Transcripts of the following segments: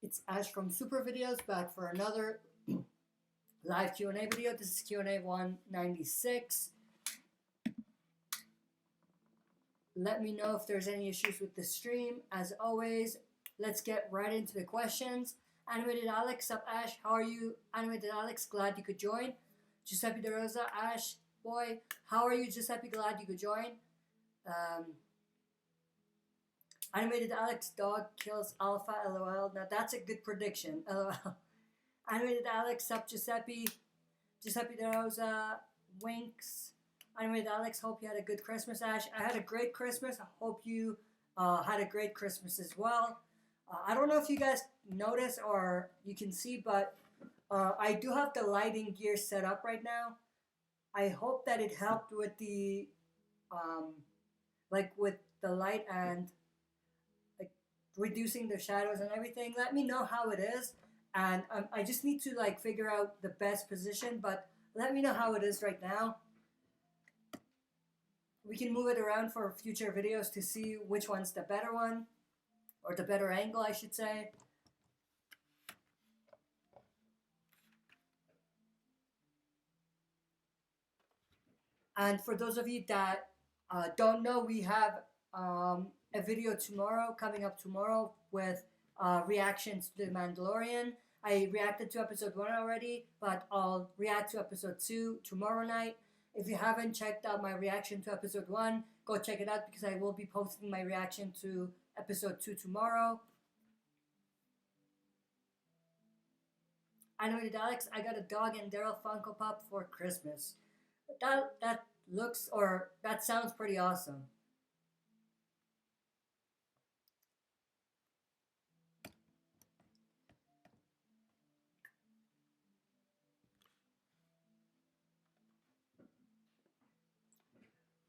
It's Ash from Super Videos back for another live Q&A video. This is Q&A 196. Let me know if there's any issues with the stream. As always, let's get right into the questions. Animated Alex, up Ash, how are you? Animated Alex, glad you could join. Giuseppe De Rosa, Ash, boy, how are you? Giuseppe, glad you could join. Animated Alex, dog kills alpha, lol. Now that's a good prediction, lol. Animated Alex, up Giuseppe. Giuseppe De Rosa, winks. Animated Alex, hope you had a good Christmas, Ash. I had a great Christmas. I hope you had a great Christmas as well. I don't know if you guys notice or you can see, but I do have the lighting gear set up right now. I hope that it helped with the, with the light and like reducing the shadows and everything. Let me know how it is. And I just need to like figure out the best position, but let me know how it is right now. We can move it around for future videos to see which one's the better one, or the better angle, I should say. And for those of you that don't know, we have a video tomorrow, coming up tomorrow, with reactions to The Mandalorian. I reacted to episode 1 already, but I'll react to episode 2 tomorrow night. If you haven't checked out my reaction to episode 1, go check it out because I will be posting my reaction to episode 2 tomorrow. Animated Alex, I got a dog and Daryl Funko Pop for Christmas. That looks, or that sounds pretty awesome.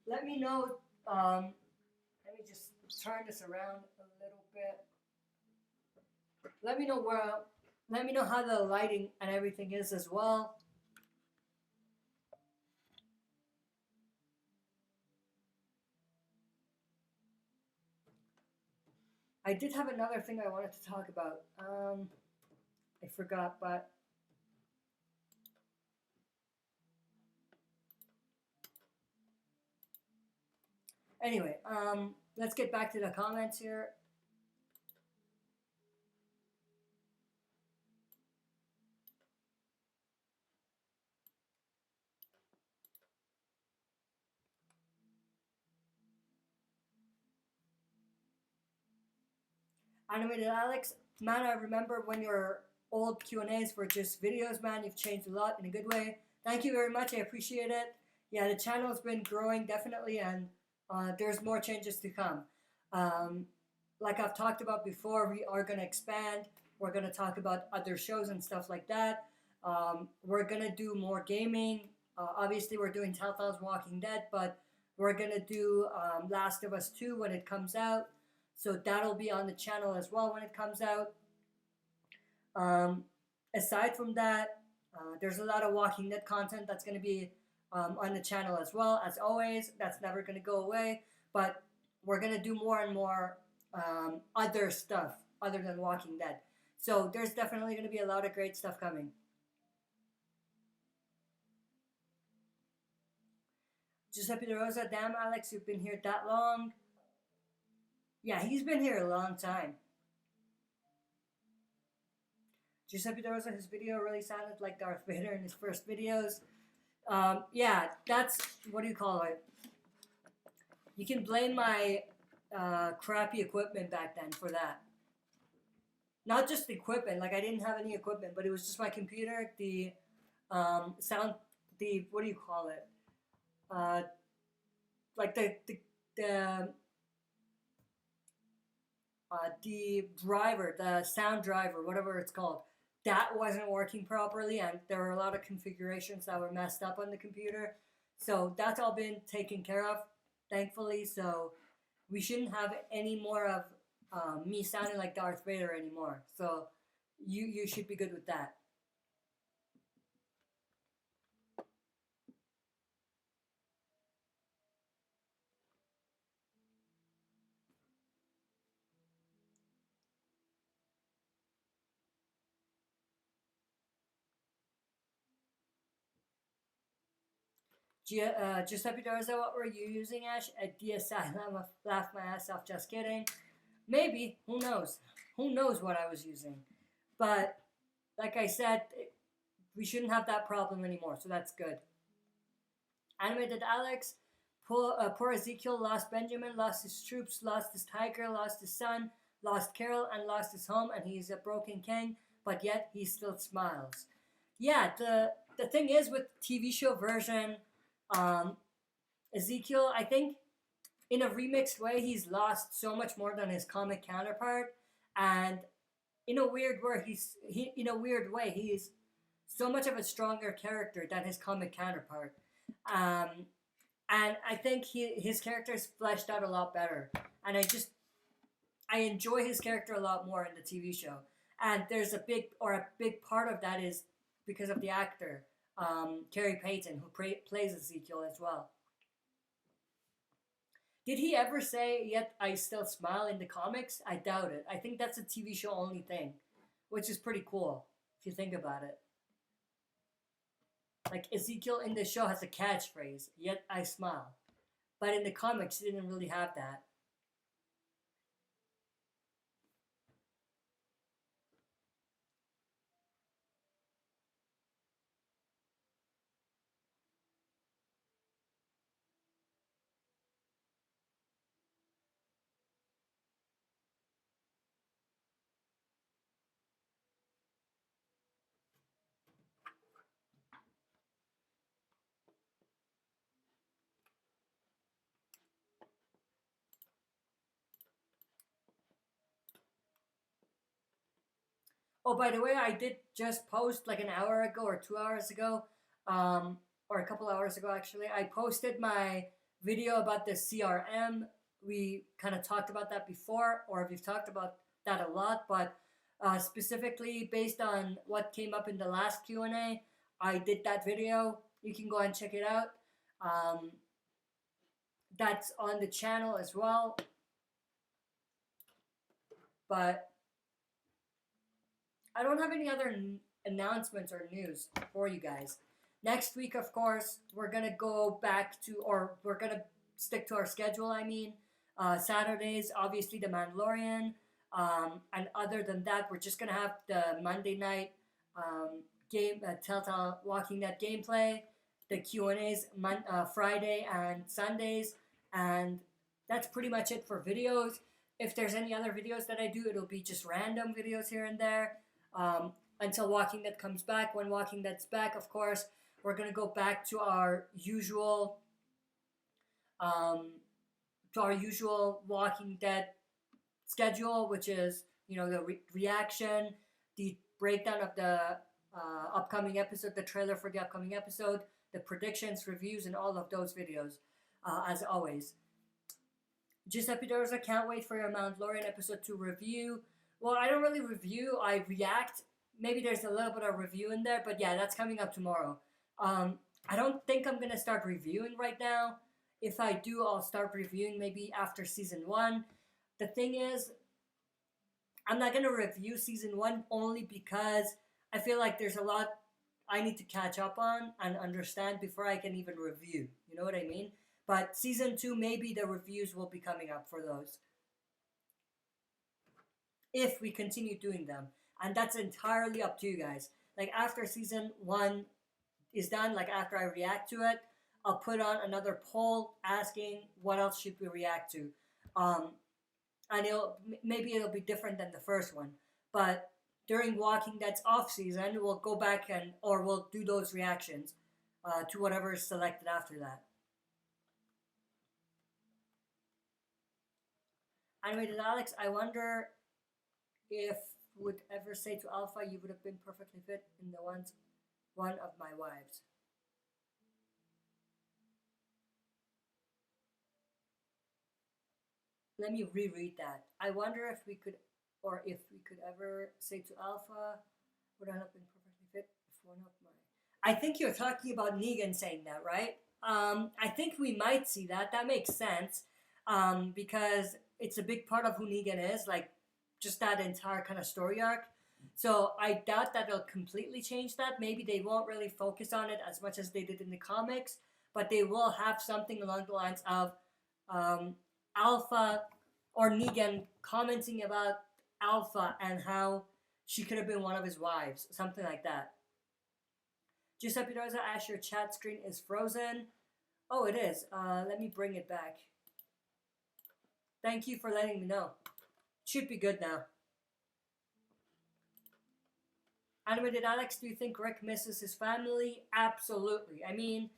Let me know, let me just turn this around a little bit. Let me know how the lighting and everything is as well. I did have another thing I wanted to talk about. I forgot, but anyway, let's get back to the comments here. Animated Alex, man, I remember when your old Q&As were just videos, man. You've changed a lot in a good way. Thank you very much. I appreciate it. Yeah, the channel's been growing, definitely, and there's more changes to come. Like I've talked about before, we are going to expand. We're going to talk about other shows and stuff like that. We're going to do more gaming. Obviously, we're doing Telltale's Walking Dead, but we're going to do Last of Us 2 when it comes out. So that'll be on the channel as well when it comes out. Aside from that, there's a lot of Walking Dead content that's going to be on the channel as well. As always, that's never going to go away. But we're going to do more and more other stuff other than Walking Dead. So there's definitely going to be a lot of great stuff coming. Giuseppe De Rosa, damn Alex, you've been here that long. Yeah, he's been here a long time. Giuseppe De Rosa, his video really sounded like Darth Vader in his first videos. Yeah, that's, what do you call it? You can blame my crappy equipment back then for that. Not just the equipment, like I didn't have any equipment, but it was just my computer, the sound, the, what do you call it? Like the driver, the sound driver, whatever it's called, that wasn't working properly, and there were a lot of configurations that were messed up on the computer. So that's all been taken care of, thankfully. So we shouldn't have any more of me sounding like Darth Vader anymore. So you should be good with that. Giuseppe Dorza, what were you using, Ash? A DSI. I laughed my ass off. Just kidding. Maybe. Who knows? Who knows what I was using? But like I said, we shouldn't have that problem anymore. So that's good. Animated Alex. Poor Ezekiel lost Benjamin, lost his troops, lost his tiger, lost his son, lost Carol, and lost his home, and he's a broken king, but yet he still smiles. Yeah, the thing is with TV show version, Ezekiel, I think in a remixed way, he's lost so much more than his comic counterpart, and in a weird way, he's so much of a stronger character than his comic counterpart. And I think his character is fleshed out a lot better, and I enjoy his character a lot more in the TV show. And there's a big part of that is because of the actor, Kerry Payton, who plays Ezekiel as well. Did he ever say, "Yet I still smile" in the comics? I doubt it. I think that's a TV show only thing, which is pretty cool if you think about it. Like Ezekiel in the show has a catchphrase, "Yet I smile," but in the comics, he didn't really have that. Oh, by the way, I did just post like an hour ago or 2 hours ago, or a couple hours ago actually. I posted my video about the CRM. We kind of talked about that before, or we've talked about that a lot, but specifically based on what came up in the last Q&A, I did that video. You can go and check it out. That's on the channel as well. But I don't have any other announcements or news for you guys. Next week, of course, we're going to go back to, or we're going to stick to our schedule, I mean. Saturdays, obviously, The Mandalorian. And other than that, we're just going to have the Monday night Telltale Walking Dead gameplay, the Q&As Friday and Sundays, and that's pretty much it for videos. If there's any other videos that I do, it'll be just random videos here and there until Walking Dead comes back. When Walking Dead's back, of course, we're going to go back to our usual Walking Dead schedule, which is, the reaction, the breakdown of the upcoming episode, the trailer for the upcoming episode, the predictions, reviews, and all of those videos, as always. Giuseppe Dorza, can't wait for your Mandalorian episode to review. Well, I don't really review, I react. Maybe there's a little bit of review in there, but yeah, that's coming up tomorrow. I don't think I'm going to start reviewing right now. If I do, I'll start reviewing maybe after season 1. The thing is, I'm not going to review season 1 only because I feel like there's a lot I need to catch up on and understand before I can even review. You know what I mean? But season 2, maybe the reviews will be coming up for those, if we continue doing them. And that's entirely up to you guys. Like after season 1 is done, like after I react to it, I'll put on another poll asking what else should we react to. And maybe it'll be different than the first one. But during Walking Dead's off season, we'll go back or we'll do those reactions to whatever is selected after that. Animated Alex, I wonder if would ever say to Alpha, you would have been perfectly fit in the one of my wives. Let me reread that. I wonder if we could ever say to Alpha, would I have been perfectly fit if one of my... I think you're talking about Negan saying that, right? I think we might see that. That makes sense. Because it's a big part of who Negan is, like just that entire kind of story arc. So I doubt that they'll completely change that. Maybe they won't really focus on it as much as they did in the comics, but they will have something along the lines of Alpha or Negan commenting about Alpha and how she could have been one of his wives, something like that. Giuseppe Rosa, Ash, your chat screen is frozen. Oh, it is. Let me bring it back. Thank you for letting me know. Should be good now. Animated Alex, do you think Rick misses his family? Absolutely. I mean,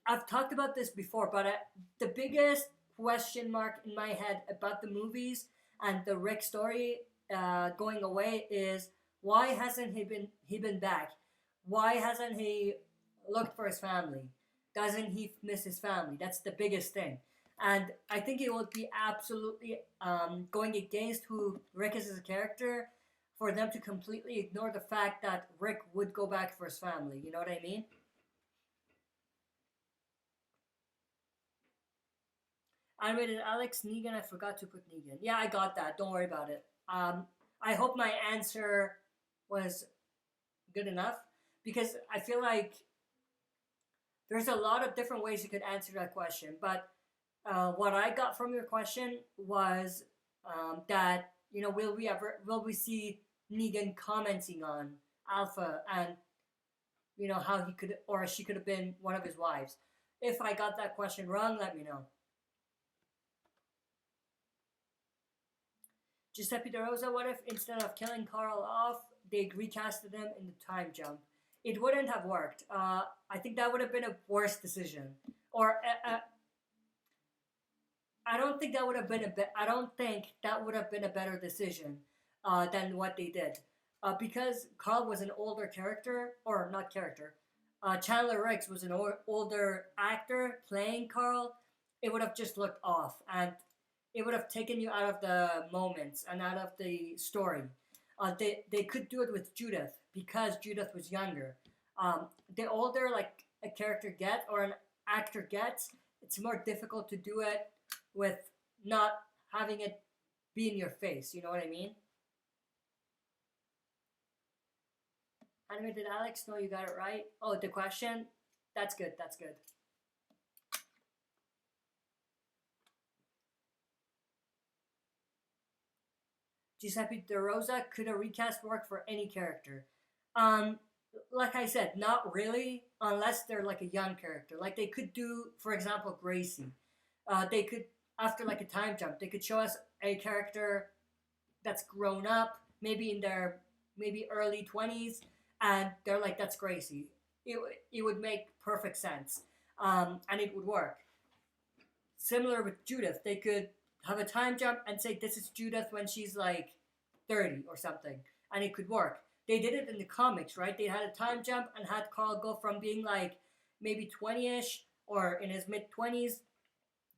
I've talked about this before, but the biggest question mark in my head about the movies and the Rick story going away is, why hasn't he been back? Why hasn't he looked for his family? Doesn't he miss his family? That's the biggest thing. And I think it would be absolutely going against who Rick is as a character for them to completely ignore the fact that Rick would go back for his family. You know what I mean? Animated Alex, Negan, I forgot to put Negan. Yeah, I got that. Don't worry about it. I hope my answer was good enough, because I feel like there's a lot of different ways you could answer that question. But what I got from your question was that, you know, will we see Negan commenting on Alpha and, you know, how he could or she could have been one of his wives. If I got that question wrong, let me know. Giuseppe De Rosa, what if instead of killing Carl off, they recasted him in the time jump? It wouldn't have worked. I think that would have been a worse decision. Or I don't think that would have been I don't think that would have been a better decision than what they did. Because Carl was an older character, or not character. Chandler Riggs was an older actor playing Carl. It would have just looked off, and it would have taken you out of the moments and out of the story. They could do it with Judith because Judith was younger. The older like a character gets or an actor gets, it's more difficult to do it with not having it be in your face. You know what I mean? Animated Alex, no, you got it right. Oh, the question? That's good, that's good. Giuseppe De Rosa, could a recast work for any character? Like I said, not really, unless they're like a young character. Like they could do, for example, Gracie. They could, after like a time jump, they could show us a character that's grown up, maybe in their maybe early 20s, and they're like, that's Gracie. It would make perfect sense, and it would work. Similar with Judith, they could have a time jump and say this is Judith when she's like 30 or something, and it could work. They did it in the comics, right? They had a time jump and had Carl go from being like maybe 20-ish or in his mid-20s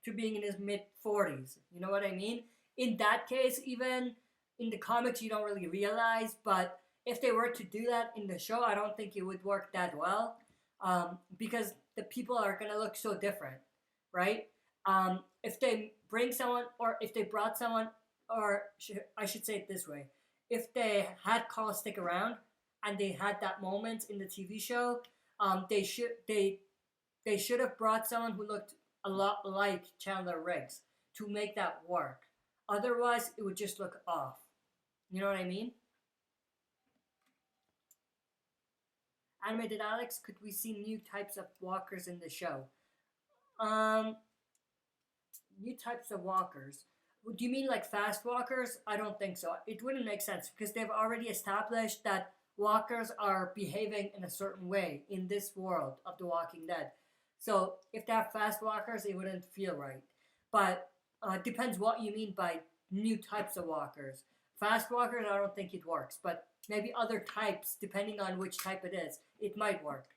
to being in his mid-40s. You know what I mean? In that case, even in the comics, you don't really realize, but if they were to do that in the show, I don't think it would work that well, because the people are going to look so different, right? If they bring someone, or if they brought someone, or I should say it this way, if they had Carl stick around and they had that moment in the TV show, they should have brought someone who looked a lot like Chandler Riggs to make that work. Otherwise, it would just look off. You know what I mean? Animated Alex, could we see new types of walkers in the show? New types of walkers. Do you mean like fast walkers? I don't think so. It wouldn't make sense because they've already established that walkers are behaving in a certain way in this world of The Walking Dead. So if they have fast walkers, it wouldn't feel right. But depends what you mean by new types of walkers. Fast walkers, I don't think it works. But maybe other types, depending on which type it is, it might work.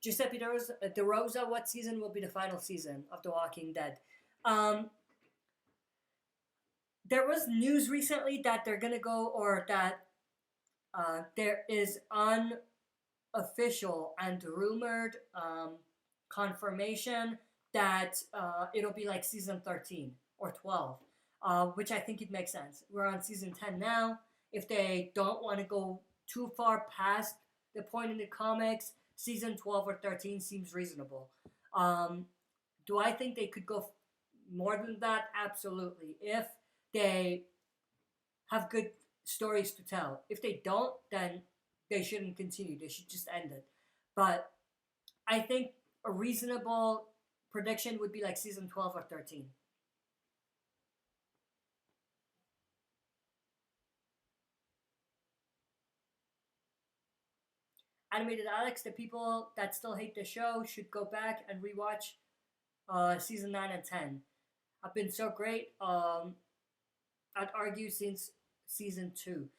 Giuseppe De Rosa, what season will be the final season of The Walking Dead? There was news recently that they're gonna go, or that there is unofficial and rumored confirmation that it'll be like season 13 or 12, which I think it makes sense. We're on season 10 now. If they don't want to go too far past the point in the comics, season 12 or 13 seems reasonable. Do I think they could go more than that? Absolutely. If they have good stories to tell. If they don't, then they shouldn't continue. They should just end it. But I think a reasonable prediction would be like season 12 or 13. Animated Alex, the people that still hate the show should go back and rewatch season 9 and 10. Have been so great. I'd argue since season 2.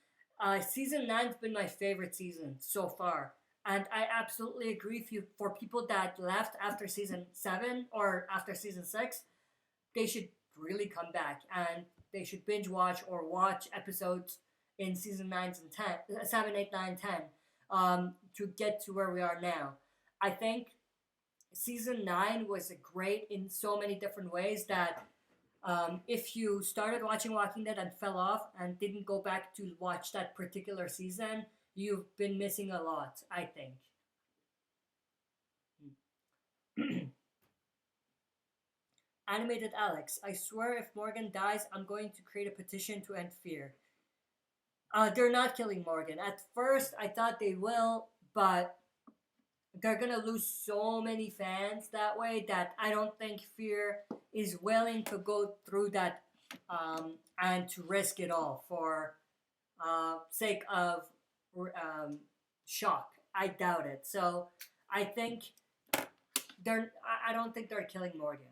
Season 9's been my favorite season so far. And I absolutely agree with you. For people that left after season 7 or after season 6, they should really come back and they should binge watch or watch episodes in season 9 and 10, 7, 8, 9, 10 to get to where we are now. I think season 9 was great in so many different ways that if you started watching Walking Dead and fell off and didn't go back to watch that particular season, you've been missing a lot, I think. Animated Alex, I swear if Morgan dies, I'm going to create a petition to end fear. They're not killing Morgan. At first, I thought they will, but they're gonna lose so many fans that way that I don't think Fear is willing to go through that and to risk it all for sake of shock. I doubt it. So I think I don't think they're killing Morgan.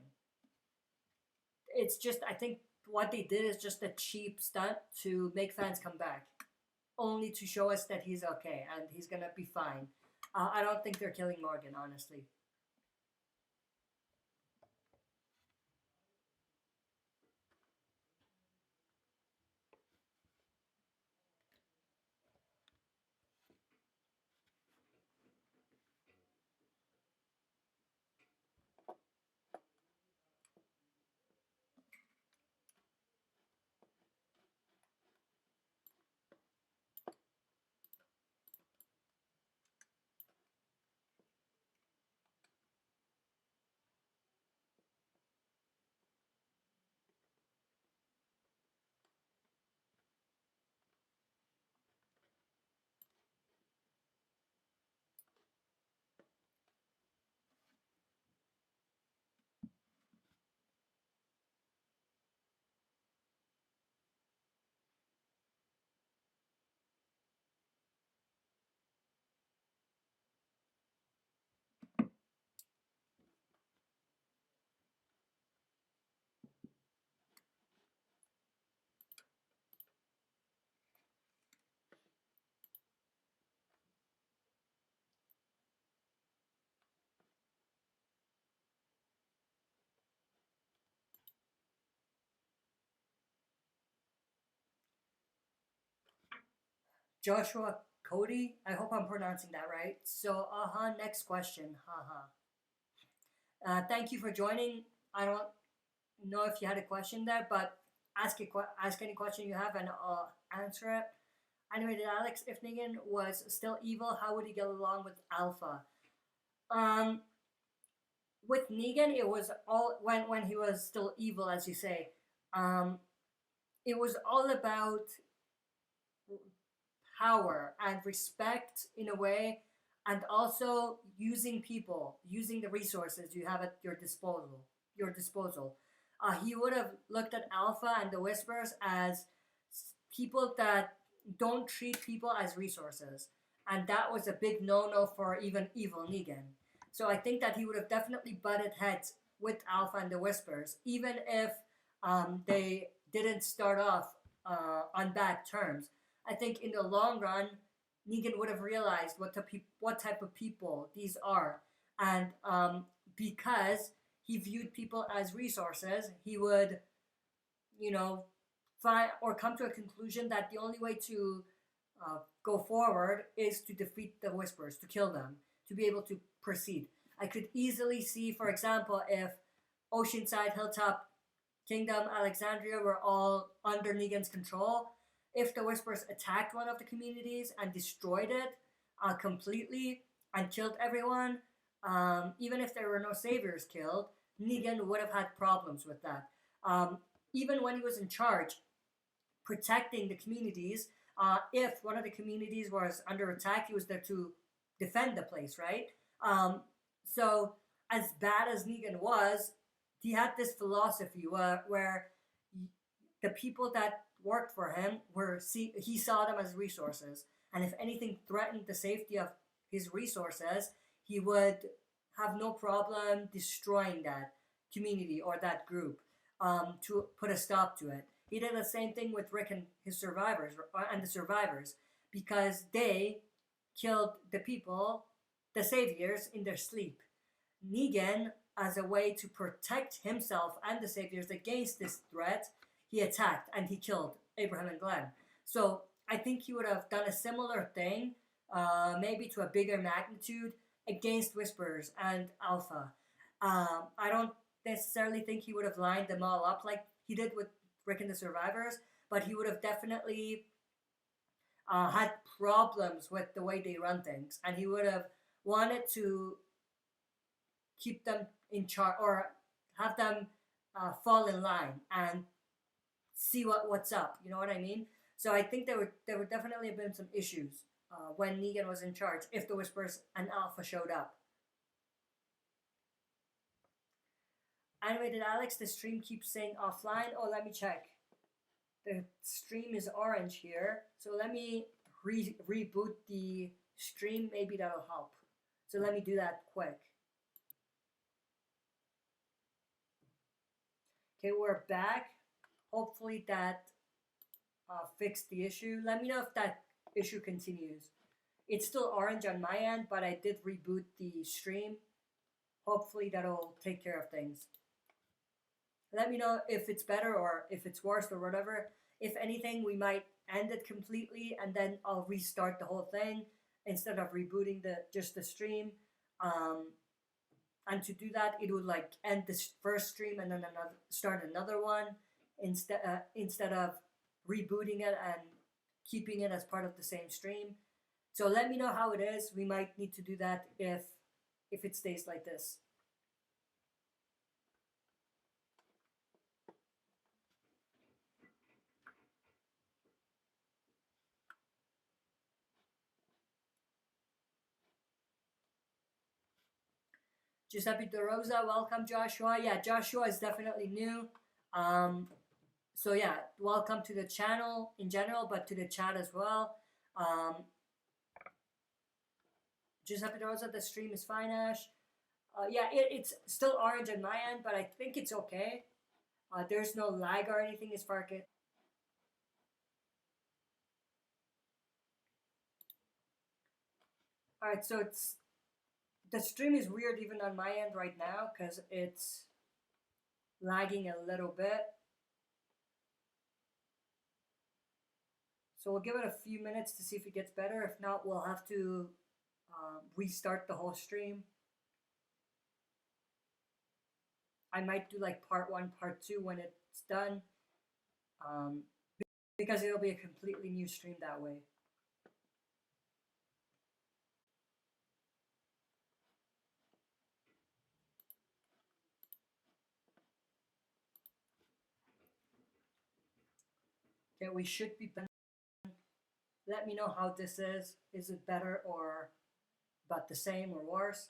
It's just I think what they did is just a cheap stunt to make fans come back, only to show us that he's okay and he's gonna be fine. I don't think they're killing Morgan, honestly. Joshua Cody, I hope I'm pronouncing that right. So, next question. Thank you for joining. I don't know if you had a question there, but ask any question you have and I'll answer it. Animated Alex, if Negan was still evil, how would he get along with Alpha? Um, with Negan, it was all when he was still evil, as you say. Um, it was all about power and respect in a way, and also using people, using the resources you have at your disposal. He would have looked at Alpha and the Whispers as people that don't treat people as resources, and that was a big no-no for even evil Negan. So I think that he would have definitely butted heads with Alpha and the Whispers, even if they didn't start off on bad terms. I think in the long run, Negan would have realized what type of people these are, and because he viewed people as resources, he would, you know, find or come to a conclusion that the only way to go forward is to defeat the Whispers, to kill them, to be able to proceed. I could easily see, for example, if Oceanside, Hilltop, Kingdom, Alexandria were all under Negan's control. If the Whispers attacked one of the communities and destroyed it completely, and killed everyone, even if there were no saviors killed, Negan would have had problems with that. Even when he was in charge, protecting the communities, if one of the communities was under attack, he was there to defend the place, right? So, as bad as Negan was, he had this philosophy where the people that worked for him he saw them as resources, and if anything threatened the safety of his resources, he would have no problem destroying that community or that group, to put a stop to it. He did the same thing with Rick and his survivors and the survivors, because they killed the people, the saviors, in their sleep. Negan, as a way to protect himself and the saviors against this threat, he attacked and he killed Abraham and Glenn. So I think he would have done a similar thing, maybe to a bigger magnitude, against Whisperers and Alpha. I don't necessarily think he would have lined them all up like he did with Rick and the Survivors, but he would have definitely had problems with the way they run things, and he would have wanted to keep them in charge, or have them fall in line and see what's up. You know what I mean? So I think there would definitely have been some issues when Negan was in charge if the Whispers and Alpha showed up. Animated Alex, the stream keeps saying offline. Oh, let me check. The stream is orange here, so let me reboot the stream. Maybe that'll help. So let me do that quick. Okay, we're back. Hopefully that fixed the issue. Let me know if that issue continues. It's still orange on my end, but I did reboot the stream. Hopefully that'll take care of things. Let me know if it's better or if it's worse or whatever. If anything, we might end it completely and then I'll restart the whole thing instead of rebooting just the stream. And to do that, it would like end this first stream and then start another one instead of rebooting it and keeping it as part of the same stream. So let me know how it is. We might need to do that if it stays like this. Giuseppe De Rosa, welcome Joshua. Yeah, Joshua is definitely new. So yeah, welcome to the channel in general, but to the chat as well. Giuseppe De Rosa, the stream is fine, Ash. Yeah, it's still orange on my end, but I think it's okay. There's no lag or anything as far as... Alright, so the stream is weird even on my end right now because it's lagging a little bit. So we'll give it a few minutes to see if it gets better. If not, we'll have to restart the whole stream. I might do like part 1, part 2 when it's done, because it'll be a completely new stream that way. Okay, we should be done. Let me know how this is. Is it better or about the same or worse?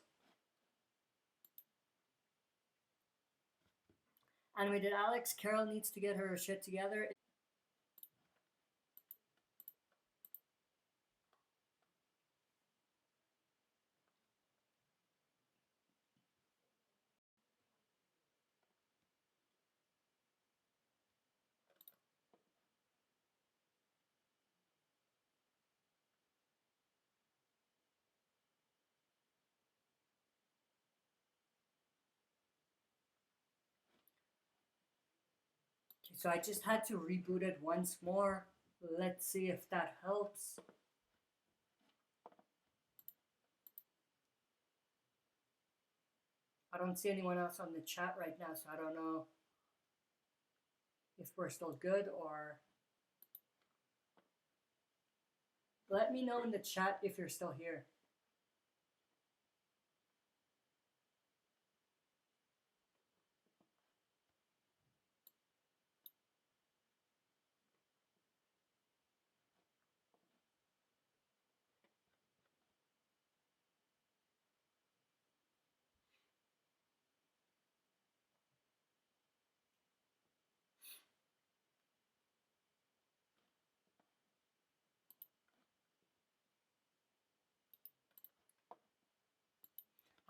Animated Alex, Carol needs to get her shit together. Okay, so I just had to reboot it once more. Let's see if that helps. I don't see anyone else on the chat right now, so I don't know if we're still good or... Let me know in the chat if you're still here.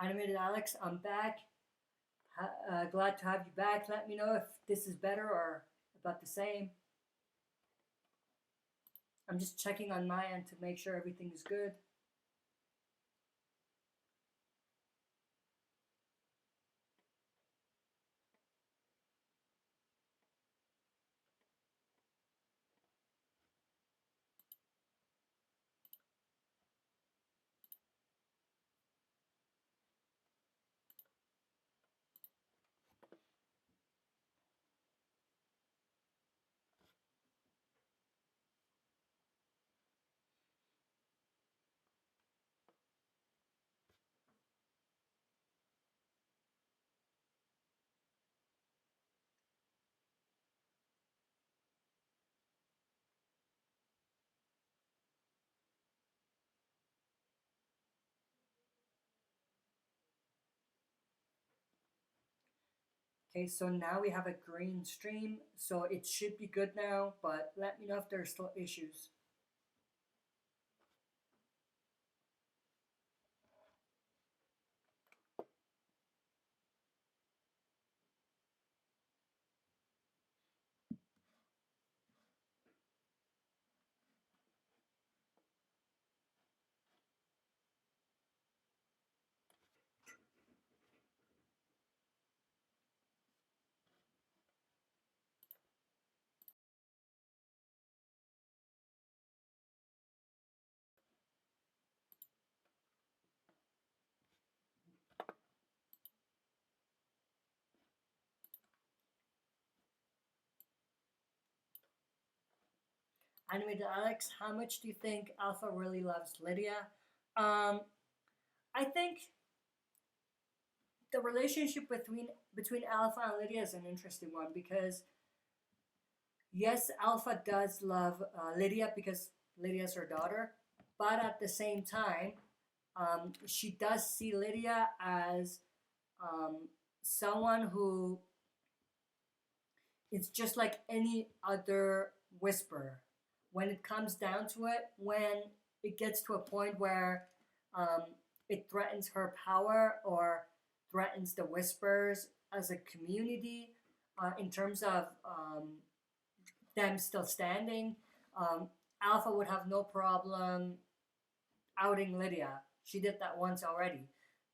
Animated Alex, I'm back. Glad to have you back. Let me know if this is better or about the same. I'm just checking on my end to make sure everything is good. Okay, so now we have a green stream, so it should be good now, but let me know if there are still issues. Animated Alex, how much do you think Alpha really loves Lydia? Um, I think the relationship between Alpha and Lydia is an interesting one because yes, Alpha does love Lydia because Lydia is her daughter, but at the same time, she does see Lydia as someone who is just like any other whisperer. When it comes down to it, when it gets to a point where um, it threatens her power or threatens the whispers as a community in terms of them still standing, um, Alpha would have no problem outing Lydia. She did that once already.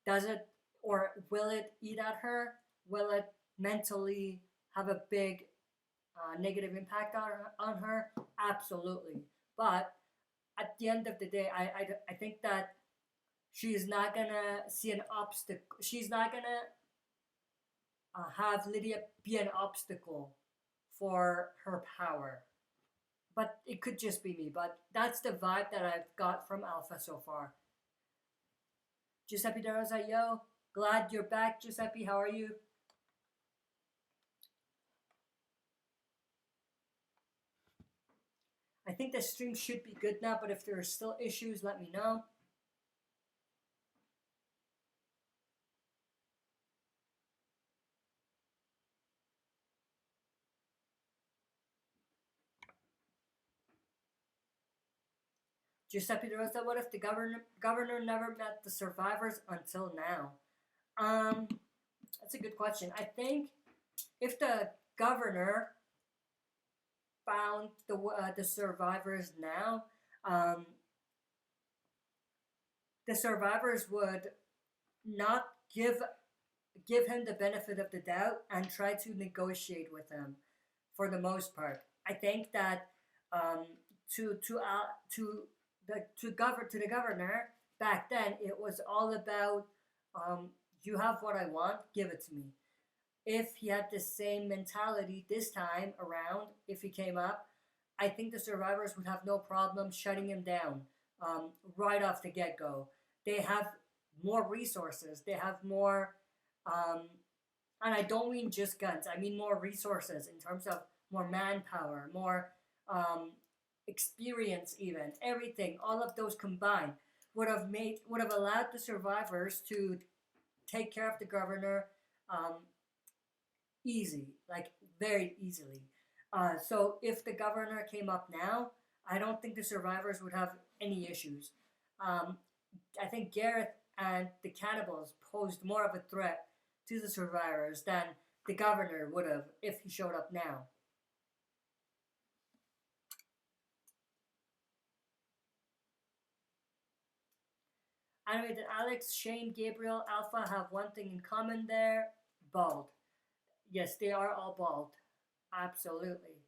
Does it or will it eat at her? Will it mentally have a big negative impact on her? Absolutely. But at the end of the day, I think that she's not gonna see an obstacle. She's not gonna have Lydia be an obstacle for her power. But it could just be me. But that's the vibe that I've got from Alpha so far. Giuseppe De Rosa, yo, glad you're back, Giuseppe. How are you? I think the stream should be good now, but if there are still issues, let me know. Giuseppe De Rosa, what if the governor never met the survivors until now? That's a good question. I think if the governor found the survivors now, um, the survivors would not give him the benefit of the doubt and try to negotiate with him for the most part. I think that um, to the governor back then it was all about you have what I want, give it to me. If he had the same mentality this time around, if he came up, I think the survivors would have no problem shutting him down right off the get go. They have more resources. They have more, um, and I don't mean just guns. I mean more resources in terms of more manpower, more experience, even everything. All of those combined would have allowed the survivors to take care of the governor easy, like very easily. So if the governor came up now, I don't think the survivors would have any issues. I think Gareth and the cannibals posed more of a threat to the survivors than the governor would have if he showed up now. Animated Alex, Shane, Gabriel, Alpha have one thing in common there: bald. Yes, they are all bald. Absolutely.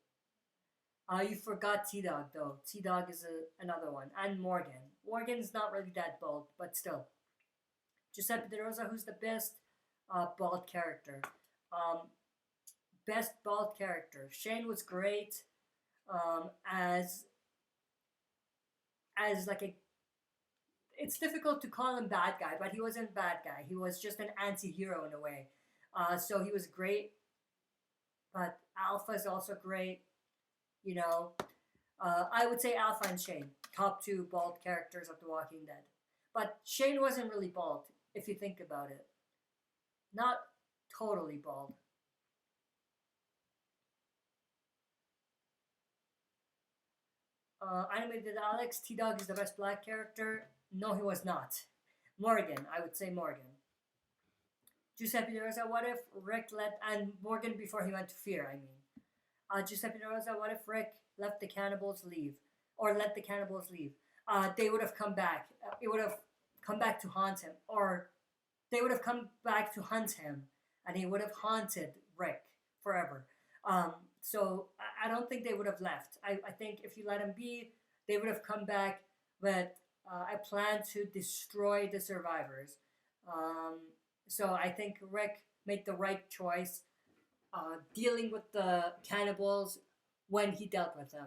You forgot T-Dog though. T-Dog is another one. And Morgan. Morgan's not really that bald, but still. Giuseppe De Rosa, who's the best bald character? Best bald character. Shane was great as like a. It's difficult to call him bad guy, but he wasn't bad guy. He was just an anti-hero in a way. So he was great. But Alpha is also great. You know, I would say Alpha and Shane, top two bald characters of The Walking Dead. But Shane wasn't really bald, if you think about it. Not totally bald. Animated Alex, T-Dog is the best black character. No, he was not. Morgan, I would say Morgan. Giuseppe De Rosa, what if Rick and Morgan before he went to Fear, I mean. Giuseppe De Rosa, what if Rick let the cannibals leave? They would have come back. It would have come back to haunt him. Or they would have come back to hunt him. And he would have haunted Rick forever. So I don't think they would have left. I think if you let him be, they would have come back with a plan to destroy the survivors. So I think Rick made the right choice dealing with the cannibals when he dealt with them.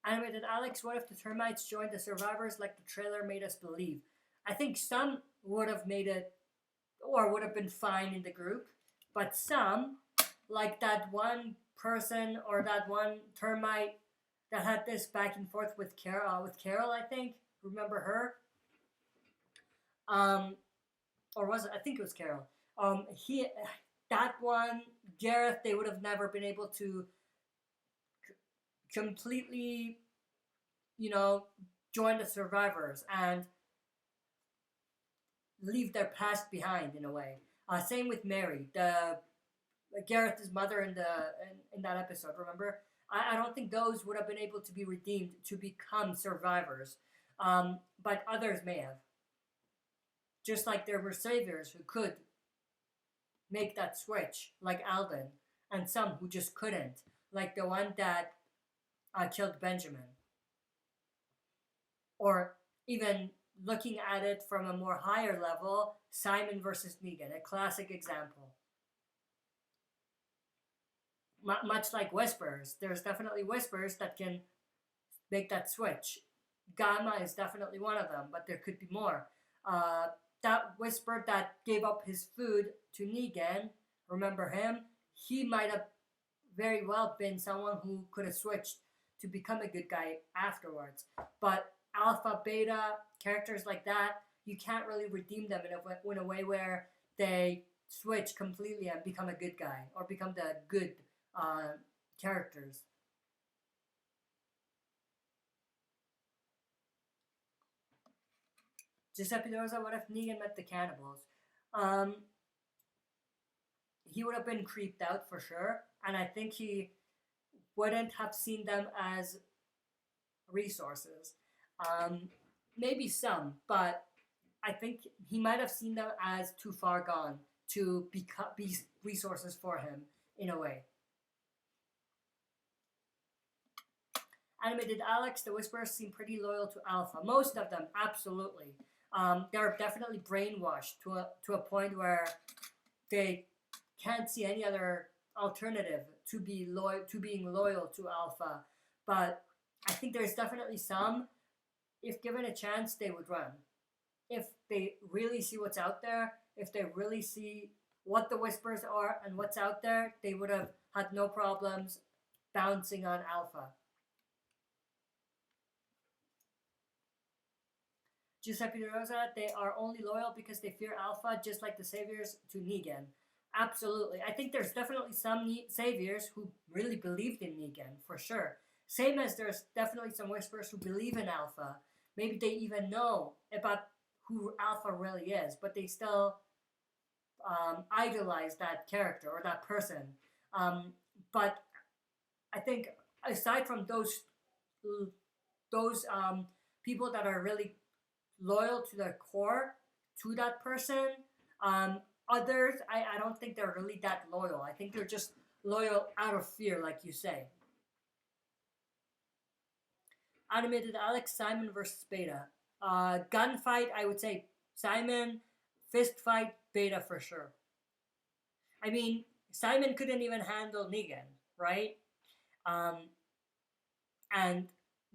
Animated Alex, what if the termites joined the survivors like the trailer made us believe? I think some would have made it, or would have been fine in the group, but some, like that one person or that one termite that had this back and forth with Carol, I think. Remember her? Or was it? I think it was Carol. That one, Gareth, they would have never been able to completely, join the survivors and leave their past behind in a way. Same with Mary, Gareth's mother in that episode. Remember, I don't think those would have been able to be redeemed to become survivors, but others may have. Just like there were saviors who could make that switch, like Alvin, and some who just couldn't, like the one that killed Benjamin. Or even looking at it from a more higher level, Simon versus Negan, a classic example. Much like Whispers, there's definitely Whispers that can make that switch. Gamma is definitely one of them, but there could be more. That Whisper that gave up his food to Negan, remember him? He might have very well been someone who could have switched to become a good guy afterwards. But Alpha, Beta, characters like that, you can't really redeem them in a way where they switch completely and become a good guy or become the good characters. Giuseppe De Rosa, what if Negan met the cannibals? He would have been creeped out for sure, and I think he wouldn't have seen them as resources. Maybe some, but I think he might have seen them as too far gone to be resources for him in a way. Animated Alex, the Whisperers seem pretty loyal to Alpha. Most of them, absolutely. They're definitely brainwashed to a point where they can't see any other alternative to being loyal to Alpha. But I think there's definitely some, if given a chance, they would run. If they really see what's out there, if they really see what the Whispers are and what's out there, they would have had no problems bouncing on Alpha. Giuseppe De Rosa, they are only loyal because they fear Alpha, just like the saviors to Negan. Absolutely. I think there's definitely some saviors who really believed in Negan, for sure. Same as there's definitely some Whisperers who believe in Alpha. Maybe they even know about who Alpha really is, but they still idolize that character or that person. But I think aside from those people that are really loyal to their core to that person, others I don't think they're really that loyal. I think they're just loyal out of fear, like you say. Animated Alex, Simon versus Beta. Gunfight, I would say Simon. Fist fight, Beta for sure. I mean, Simon couldn't even handle Negan, right? Um, and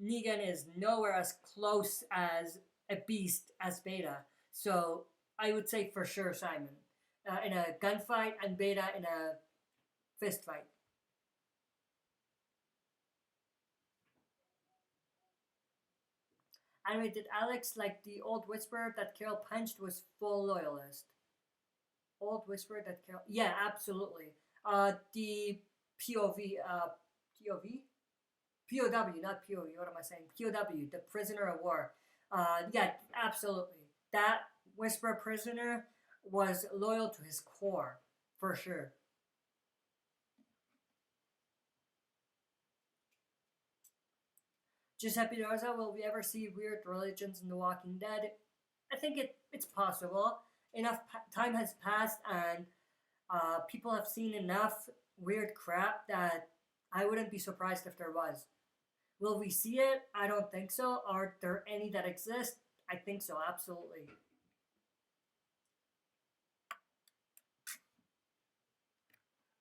Negan is nowhere as close as a beast as Beta. So I would say for sure Simon in a gunfight and Beta in a fist fight. Anyway, did Alex like the old Whisperer that Carol punched was full loyalist? Old Whisperer that Carol, yeah, absolutely. The POV, POV, POW, not POV. What am I saying? POW, the prisoner of war. Yeah, absolutely. That Whisper prisoner was loyal to his core, for sure. Giuseppe Rosa, will we ever see weird religions in The Walking Dead? I think it's possible. Enough time has passed, and people have seen enough weird crap that I wouldn't be surprised if there was. Will we see it? I don't think so. Are there any that exist? I think so, absolutely.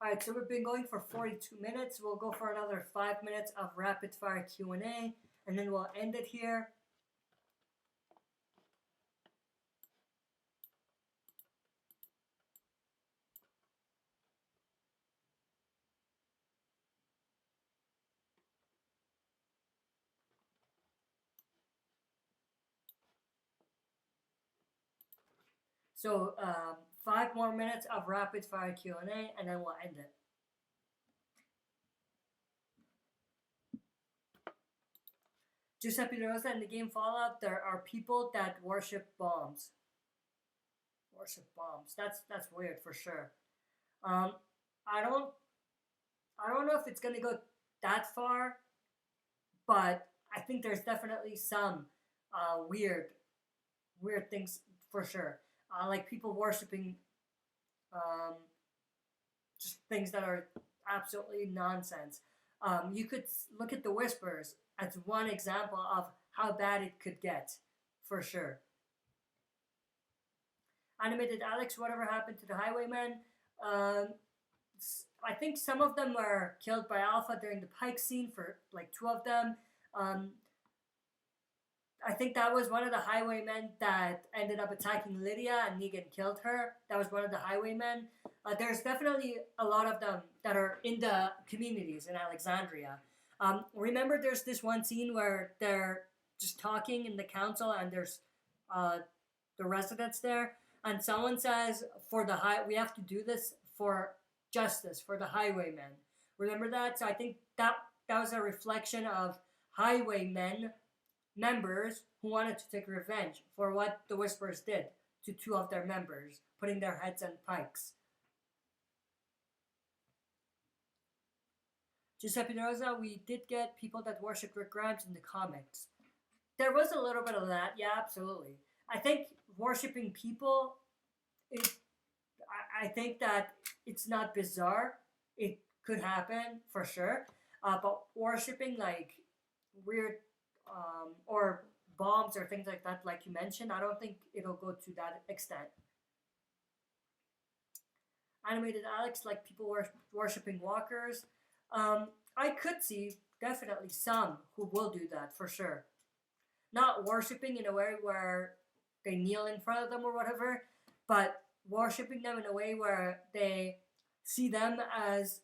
All right, so we've been going for 42 minutes. We'll go for another 5 minutes of rapid fire Q&A, and then we'll end it here. So 5 more minutes of rapid fire Q&A, and then we'll end it. Giuseppe Rosa, in the game Fallout, there are people that worship bombs. Worship bombs. That's weird for sure. Um, I don't I don't know if it's gonna go that far, but I think there's definitely some weird things for sure. Like people worshiping um, just things that are absolutely nonsense. You could look at the Whispers as one example of how bad it could get, for sure. Animated Alex, whatever happened to the Highwaymen? Um, I think some of them were killed by Alpha during the Pike scene, for like two of them. Um, I think that was one of the highwaymen that ended up attacking Lydia and Negan killed her. That was one of the highwaymen. There's definitely a lot of them that are in the communities in Alexandria. Remember, there's this one scene where they're just talking in the council and there's uh, the residents there, and someone says, "For the we have to do this for justice for the highwaymen." Remember that? So I think that was a reflection of highwaymen members who wanted to take revenge for what the Whisperers did to two of their members, putting their heads on pikes. Giuseppe Rosa, we did get people that worship Rick Grimes in the comics. There was a little bit of that, yeah, absolutely. I think worshiping people, I think that it's not bizarre. It could happen for sure. But worshiping like weird or bombs or things like that, like you mentioned, I don't think it'll go to that extent. Animated Alex, like people worshipping walkers. I could see definitely some who will do that for sure. Not worshipping in a way where they kneel in front of them or whatever, but worshipping them in a way where they see them as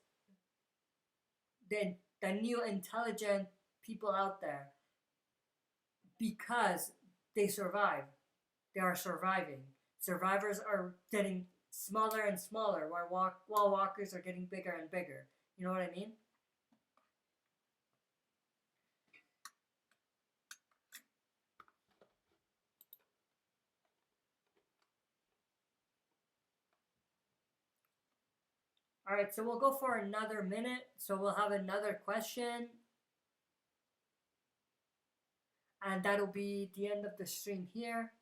the new intelligent people out there because they survive. They are surviving. Survivors are getting smaller and smaller, while walkers are getting bigger and bigger. You know what I mean? All right, so we'll go for another minute. So we'll have another question. And that'll be the end of the stream here.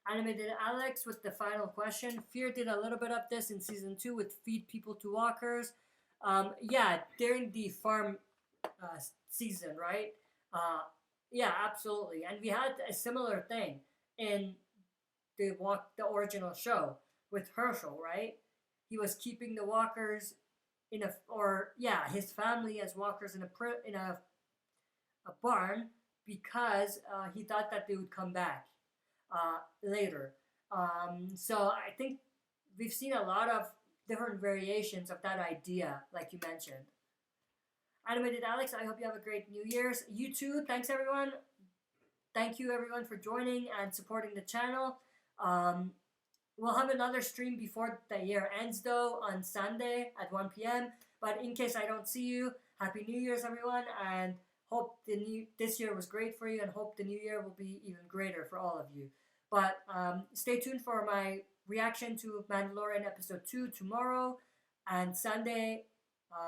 Animated Alex with the final question. Fear did a little bit of this in season 2 with feed people to walkers. Yeah, during the farm season, right? Yeah, absolutely. And we had a similar thing in the original show with Herschel, right? He was keeping the walkers in a, or yeah, his family as walkers in a barn because he thought that they would come back later. So I think we've seen a lot of different variations of that idea, like you mentioned. Animated Alex, I hope you have a great New Year's. You too. Thanks, everyone. Thank you, everyone, for joining and supporting the channel. We'll have another stream before the year ends, though, on Sunday at 1 p.m. But in case I don't see you, Happy New Year's, everyone, and hope this year was great for you, and hope the new year will be even greater for all of you. But stay tuned for my reaction to Mandalorian Episode 2 tomorrow, and Sunday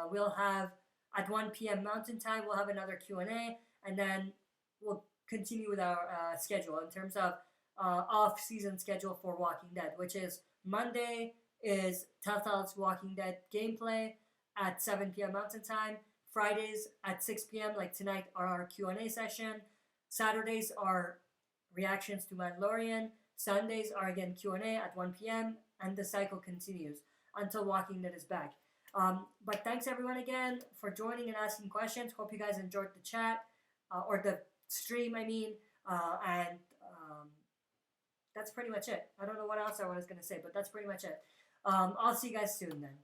we'll have, at 1 p.m. Mountain Time, we'll have another Q&A, and then we'll continue with our schedule in terms of off-season schedule for Walking Dead, which is Monday is Telltale's Walking Dead gameplay at 7 p.m. Mountain Time. Fridays at 6 p.m. like tonight are our Q&A session. Saturdays are reactions to Mandalorian. Sundays are again Q&A at 1 p.m. and the cycle continues until Walking Dead is back. But thanks everyone again for joining and asking questions. Hope you guys enjoyed the chat or the stream, I mean, and that's pretty much it. I don't know what else I was going to say, but that's pretty much it. I'll see you guys soon then.